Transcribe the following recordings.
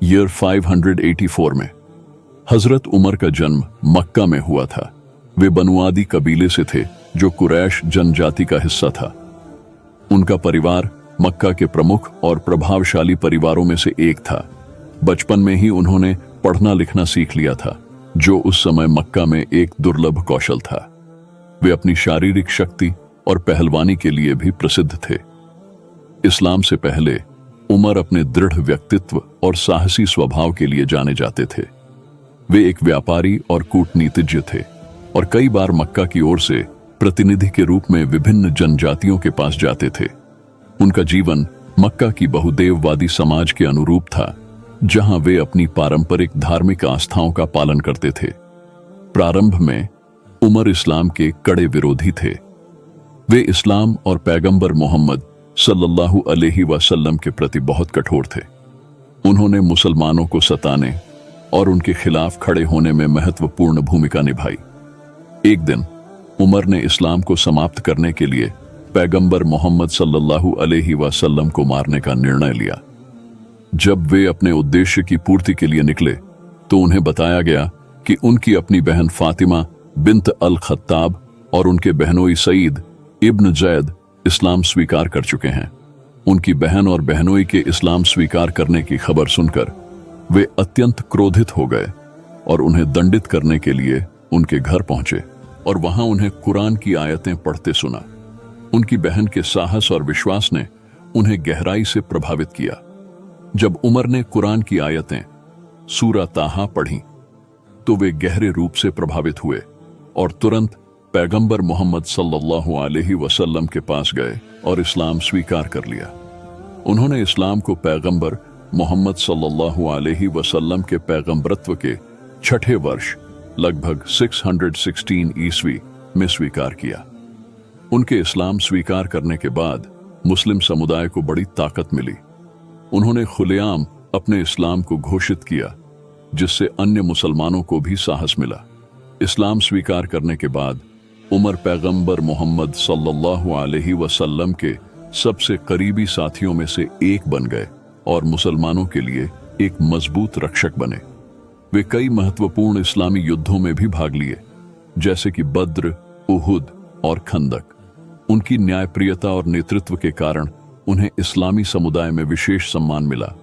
Year 584 में हजरत उमर का जन्म मक्का में हुआ था। वे बनुआदी कबीले से थे जो कुरैश जनजाति का हिस्सा था। उनका परिवार मक्का के प्रमुख और प्रभावशाली परिवारों में से एक था। बचपन में ही उन्होंने पढ़ना लिखना सीख लिया था, जो उस समय मक्का में एक दुर्लभ कौशल था। वे अपनी शारीरिक शक्ति और पहलवानी के लिए भी प्रसिद्ध थे। इस्लाम से पहले उमर अपने दृढ़ व्यक्तित्व और साहसी स्वभाव के लिए जाने जाते थे। वे एक व्यापारी और कूटनीतिज्ञ थे और कई बार मक्का की ओर से प्रतिनिधि के रूप में विभिन्न जनजातियों के पास जाते थे। उनका जीवन मक्का की बहुदेववादी समाज के अनुरूप था, जहां वे अपनी पारंपरिक धार्मिक आस्थाओं का पालन करते थे। प्रारंभ में उमर इस्लाम के कड़े विरोधी थे। वे इस्लाम और पैगंबर मोहम्मद सल्लल्लाहु अलैहि वसल्लम के प्रति बहुत कठोर थे। उन्होंने मुसलमानों को सताने और उनके खिलाफ खड़े होने में महत्वपूर्ण भूमिका निभाई। एक दिन उमर ने इस्लाम को समाप्त करने के लिए पैगंबर मोहम्मद सल्लल्लाहु अलैहि वसल्लम को मारने का निर्णय लिया। जब वे अपने उद्देश्य की पूर्ति के लिए निकले तो उन्हें बताया गया कि उनकी अपनी बहन फातिमा बिन्त अल खत्ताब और उनके बहनोई सईद इब्न जैद इस्लाम स्वीकार कर चुके हैं। उनकी बहन और बहनोई के इस्लाम स्वीकार करने की खबर सुनकर वे अत्यंत क्रोधित हो गए और उन्हें दंडित करने के लिए उनके घर पहुंचे और वहां उन्हें कुरान की आयतें पढ़ते सुना। उनकी बहन के साहस और विश्वास ने उन्हें गहराई से प्रभावित किया। जब उमर ने कुरान की आयतें सूरा ताहा पढ़ी तो वे गहरे रूप से प्रभावित हुए और तुरंत पैगंबर मोहम्मद सल्लल्लाहु अलैहि वसल्लम के पास गए और इस्लाम स्वीकार कर लिया। उन्होंने इस्लाम को पैगंबर मोहम्मद सल्लल्लाहु अलैहि वसल्लम के पैगंबरत्व के छठे वर्ष लगभग 616 ईस्वी में स्वीकार किया। उनके इस्लाम स्वीकार करने के बाद मुस्लिम समुदाय को बड़ी ताकत मिली। उन्होंने खुलेआम अपने इस्लाम को घोषित किया, जिससे अन्य मुसलमानों को भी साहस मिला। इस्लाम स्वीकार करने के बाद उमर पैगंबर मोहम्मद सल्लल्लाहु अलैहि वसल्लम के सबसे करीबी साथियों में से एक बन गए और मुसलमानों के लिए एक मजबूत रक्षक बने। वे कई महत्वपूर्ण इस्लामी युद्धों में भी भाग लिए, जैसे कि बद्र, उहुद और खंदक। उनकी न्यायप्रियता और नेतृत्व के कारण उन्हें इस्लामी समुदाय में विशेष सम्मान मिला।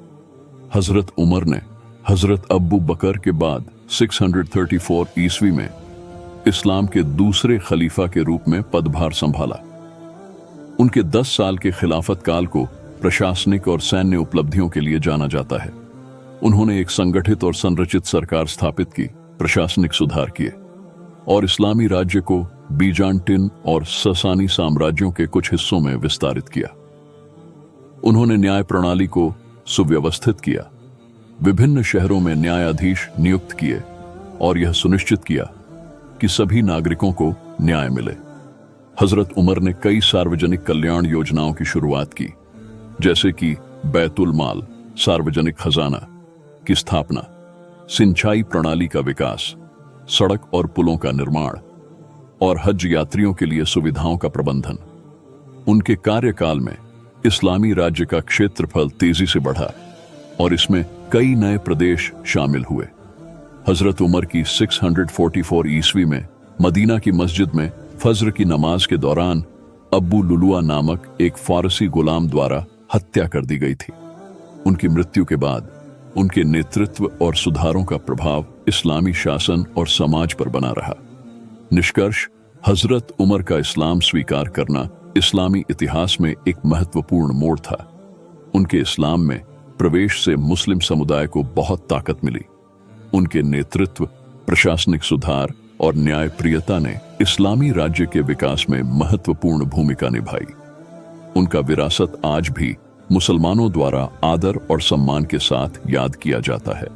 हजरत उमर ने हजरत अब्बू बकर के बाद 634 ईस्वी में इस्लाम के दूसरे खलीफा के रूप में पदभार संभाला। उनके 10 साल के खिलाफत काल को प्रशासनिक और सैन्य उपलब्धियों के लिए जाना जाता है। उन्होंने एक संगठित और संरचित सरकार स्थापित की, प्रशासनिक सुधार किए और इस्लामी राज्य को बीजान्टिन और ससानी साम्राज्यों के कुछ हिस्सों में विस्तारित किया। उन्होंने न्याय प्रणाली को सुव्यवस्थित किया, विभिन्न शहरों में न्यायाधीश नियुक्त किए और यह सुनिश्चित किया कि सभी नागरिकों को न्याय मिले। हजरत उमर ने कई सार्वजनिक कल्याण योजनाओं की शुरुआत की, जैसे कि बैतुल माल सार्वजनिक खजाना की स्थापना, सिंचाई प्रणाली का विकास, सड़क और पुलों का निर्माण और हज यात्रियों के लिए सुविधाओं का प्रबंधन। उनके कार्यकाल में इस्लामी राज्य का क्षेत्रफल तेजी से बढ़ा और इसमें कई नए प्रदेश शामिल हुए। हजरत उमर की 644 ईस्वी में मदीना की मस्जिद में फज्र की नमाज के दौरान अब्बू लुलुआ नामक एक फारसी गुलाम द्वारा हत्या कर दी गई थी। उनकी मृत्यु के बाद उनके नेतृत्व और सुधारों का प्रभाव इस्लामी शासन और समाज पर बना रहा। निष्कर्ष, हजरत उमर का इस्लाम स्वीकार करना इस्लामी इतिहास में एक महत्वपूर्ण मोड़ था। उनके इस्लाम में प्रवेश से मुस्लिम समुदाय को बहुत ताकत मिली। उनके नेतृत्व, प्रशासनिक सुधार और न्यायप्रियता ने इस्लामी राज्य के विकास में महत्वपूर्ण भूमिका निभाई। उनका विरासत आज भी मुसलमानों द्वारा आदर और सम्मान के साथ याद किया जाता है।